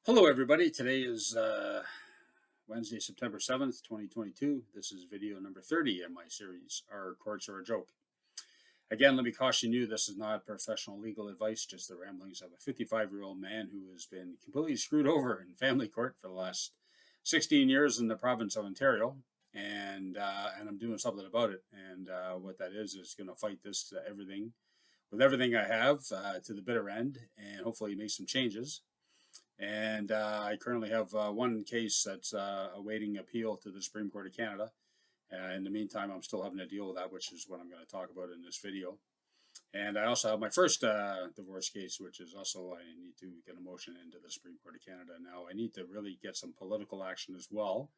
Hello, everybody. Today is Wednesday, September 7th, 2022. This is video number 30 in my series, Our Courts Are a Joke. Again, let me caution you, this is not professional legal advice, just the ramblings of a 55-year-old man who has been completely screwed over in family court for the last 16 years in the province of Ontario. And I'm doing something about it. And what that is going to fight this to everything, with everything I have to the bitter end, and hopefully make some changes. And I currently have one case that's awaiting appeal to the Supreme Court of Canada. In the meantime, I'm still having to deal with that, which is what I'm going to talk about in this video. And I also have my first divorce case, which is also I need to get a motion into the Supreme Court of Canada. Now, I need to really get some political action as well.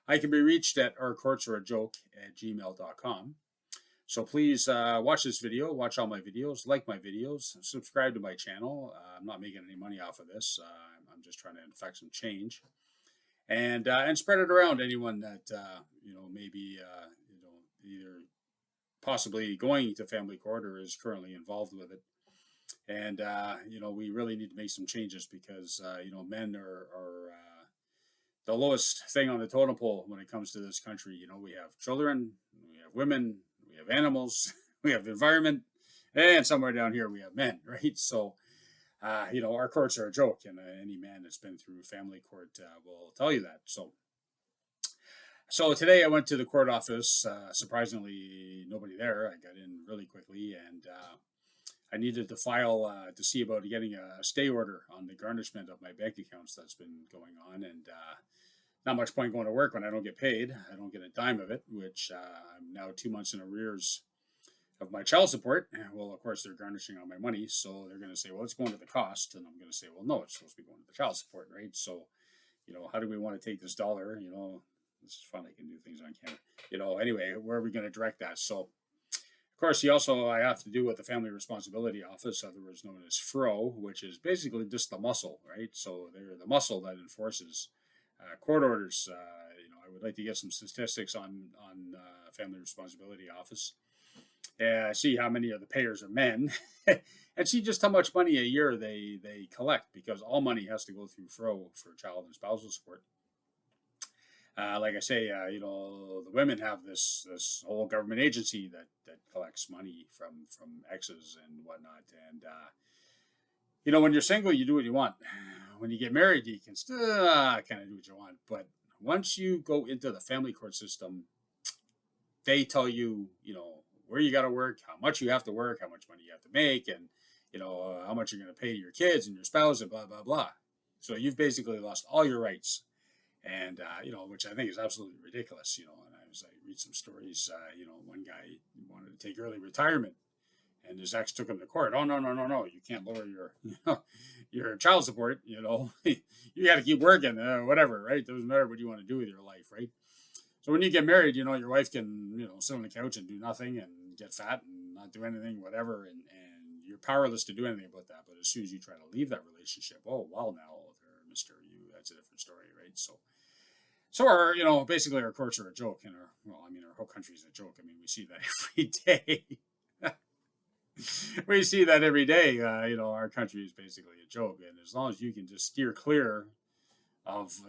I can be reached at ourcourtsareajoke@gmail.com. So please watch this video, watch all my videos, like my videos, subscribe to my channel. I'm not making any money off of this. I'm just trying to effect some change, and spread it around. Anyone that maybe either possibly going to family court or is currently involved with it. And we really need to make some changes because men are the lowest thing on the totem pole when it comes to this country. We have children, we have women, we have animals, we have the environment, and somewhere down here we have men, right? So, our courts are a joke, and any man that's been through family court will tell you that. So today I went to the court office. Surprisingly, nobody there. I got in really quickly, and I needed to file to see about getting a stay order on the garnishment of my bank accounts that's been going on, and not much point going to work when I don't get paid. I don't get a dime of it, which I'm now 2 months in arrears of my child support. Well, of course, they're garnishing on my money, so they're going to say, well, it's going to the cost. And I'm going to say, well, no, it's supposed to be going to the child support, right? So, how do we want to take this dollar? This is fun. I can do things on camera. Anyway, where are we going to direct that? So, of course, I have to do with the Family Responsibility Office, otherwise known as FRO, which is basically just the muscle, right? So they're the muscle that enforces court orders. I would like to get some statistics on Family Responsibility Office. See how many of the payers are men, and see just how much money a year they collect, because all money has to go through FRO for child and spousal support. Like I say, the women have this whole government agency that collects money from exes and whatnot. And when you're single, you do what you want. When you get married, you can still kind of do what you want. But once you go into the family court system, they tell you, where you got to work, how much you have to work, how much money you have to make, and how much you're going to pay to your kids and your spouse, and blah blah blah. So you've basically lost all your rights, and which I think is absolutely ridiculous. And I read some stories. One guy wanted to take early retirement, and his ex took him to court. Oh, no, you can't lower your your child support. You got to keep working, whatever, right? Doesn't matter what you want to do with your life, right? So when you get married, your wife can, sit on the couch and do nothing and get fat and not do anything, whatever, and you're powerless to do anything about that. But as soon as you try to leave that relationship, oh, well, now, Mr. You, that's a different story, right? So our, basically our courts are a joke, and our whole country is a joke. We see that every day. We see that every day. Our country is basically a joke, and as long as you can just steer clear of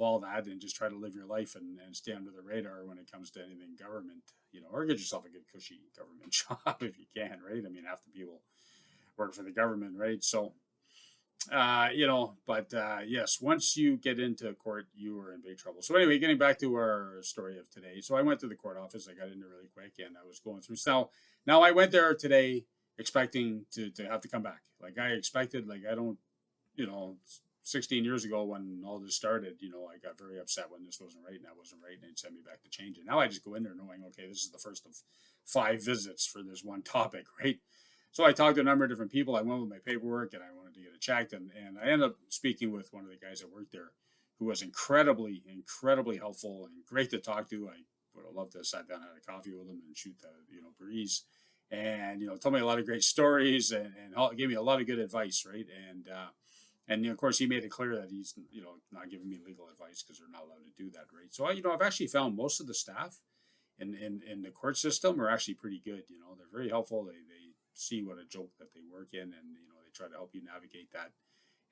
all that and just try to live your life and stay under the radar when it comes to anything government, or get yourself a good cushy government job if you can, right? Half the people work for the government, right? So yes, once you get into court, you are in big trouble. So anyway, getting back to our story of today. So I went to the court office. I got in there really quick, and I was going through. So now I went there today expecting to have to come back. Like I expected, I don't, 16 years ago when all this started, I got very upset when this wasn't right and that wasn't right, and they'd send me back to change it. Now I just go in there knowing, okay, this is the first of 5 visits for this one topic, right? So I talked to a number of different people. I went with my paperwork and I wanted to get it checked, and I ended up speaking with one of the guys that worked there, who was incredibly helpful and great to talk to. I would have loved to have sat down and had a coffee with him and shoot the breeze, and told me a lot of great stories and gave me a lot of good advice, right? And of course, he made it clear that he's, not giving me legal advice because they're not allowed to do that, right? So, I've actually found most of the staff in the court system are actually pretty good. They're very helpful. They see what a joke that they work in, and they try to help you navigate that.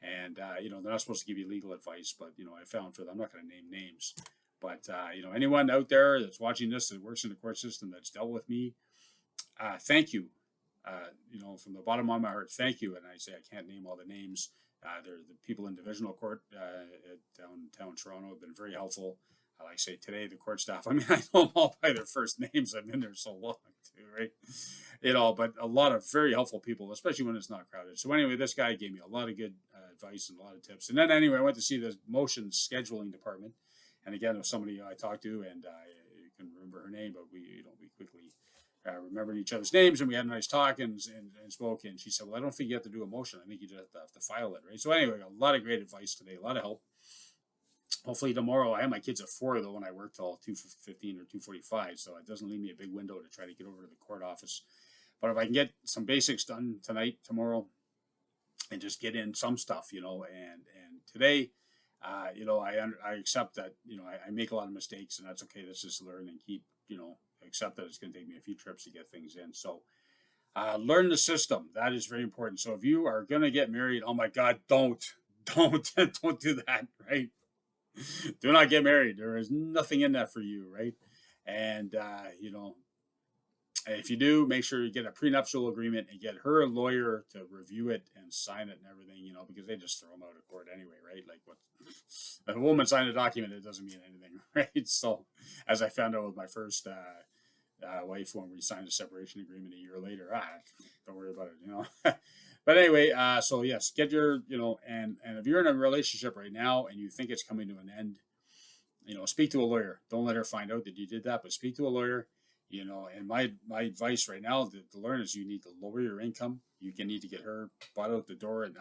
And, they're not supposed to give you legal advice, but, I found for them, I'm not going to name names, but, anyone out there that's watching this that works in the court system that's dealt with me, thank you. From the bottom of my heart, thank you. And I say I can't name all the names. They're the people in divisional court downtown Toronto have been very helpful. Like I say today, the court staff, I mean, I know them all by their first names. I've been there so long too, right? But a lot of very helpful people, especially when it's not crowded. So anyway, this guy gave me a lot of good advice and a lot of tips. And then anyway, I went to see the motion scheduling department. And again, it was somebody I talked to, and you can remember her name, but we quickly remembered each other's names, and we had a nice talk and spoke. And she said, "Well, I don't think you have to do a motion. I think you just have to file it, right?" So anyway, a lot of great advice today, a lot of help. Hopefully tomorrow, I have my kids at 4 though, when I work till 2:15 or 2:45, so it doesn't leave me a big window to try to get over to the court office. But if I can get some basics done tonight, tomorrow, and just get in some stuff, and today, I accept that, I make a lot of mistakes, and that's okay. Let's just learn and keep, accept that it's going to take me a few trips to get things in. So learn the system. That is very important. So if you are going to get married, oh my God, don't do that, right? Do not get married. There is nothing in that for you, right? And, if you do, make sure you get a prenuptial agreement and get her lawyer to review it and sign it and everything, because they just throw them out of court anyway, right? Like, what, if a woman signed a document, it doesn't mean anything, right? So, as I found out with my first wife when we signed a separation agreement a year later, don't worry about it, But anyway, so yes, get your, and if you're in a relationship right now and you think it's coming to an end, speak to a lawyer. Don't let her find out that you did that, but speak to a lawyer. And my advice right now to learn is you need to lower your income. You can need to get her bought out the door and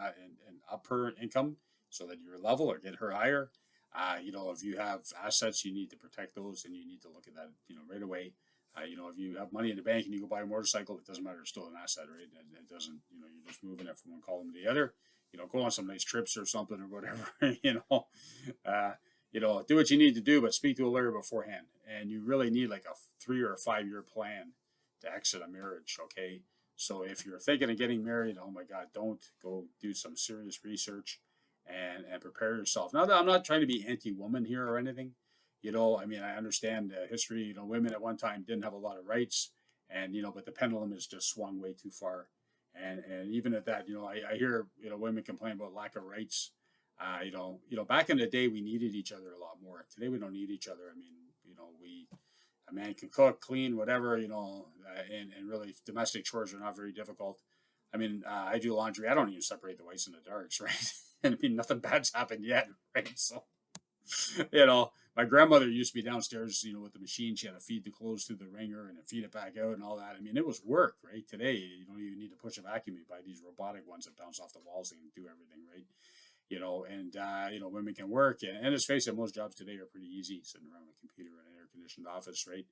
up her income so that you're level, or get her higher. If you have assets, you need to protect those, and you need to look at that, right away. If you have money in the bank and you go buy a motorcycle, it doesn't matter. It's still an asset, right? It doesn't, you're just moving it from one column to the other. Go on some nice trips or something or whatever, do what you need to do, but speak to a lawyer beforehand. And you really need like a 3 or 5 year plan to exit a marriage, okay? So if you're thinking of getting married, oh my God, don't go do some serious research and prepare yourself. Now, I'm not trying to be anti-woman here or anything. I understand history, women at one time didn't have a lot of rights, and, but the pendulum has just swung way too far. And even at that, I hear, women complain about lack of rights. Back in the day, we needed each other a lot more. Today, we don't need each other. I mean, a man can cook, clean, whatever, and really domestic chores are not very difficult. I mean, I do laundry. I don't even separate the whites and the darks, right? And I mean, nothing bad's happened yet, right? So, my grandmother used to be downstairs, with the machine. She had to feed the clothes through the ringer and feed it back out and all that. I mean, it was work, right? Today, you don't even need to push a vacuum. You buy these robotic ones that bounce off the walls and do everything, right? Women can work. And let's face it, most jobs today are pretty easy, sitting around a computer in an air-conditioned office, right?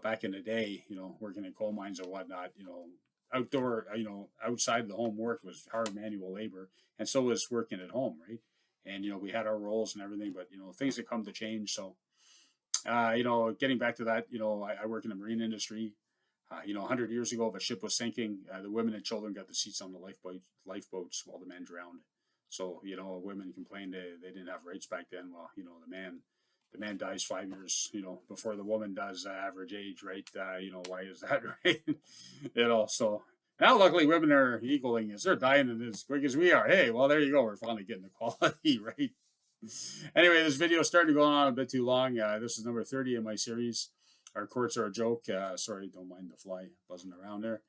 Back in the day, working in coal mines and whatnot, outdoor, outside the home work was hard manual labor. And so was working at home, right? And, we had our roles and everything, but, things have come to change. So, getting back to that, I work in the marine industry. 100 years ago, if a ship was sinking, the women and children got the seats on the lifeboats while the men drowned. So, women complained they didn't have rights back then. Well, the man dies 5 years, before the woman does average age, right? Why is that, right? So now luckily women are equaling us. They're dying as quick as we are. Hey, well, there you go. We're finally getting equality, right? Anyway, this video is starting to go on a bit too long. This is number 30 in my series. Our courts are a joke. Sorry, don't mind the fly buzzing around there.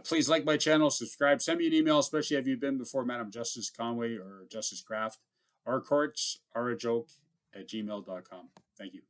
Please like my channel, subscribe, send me an email, especially if you've been before Madam Justice Conway or Justice Craft. Our courts are a joke at gmail.com. Thank you.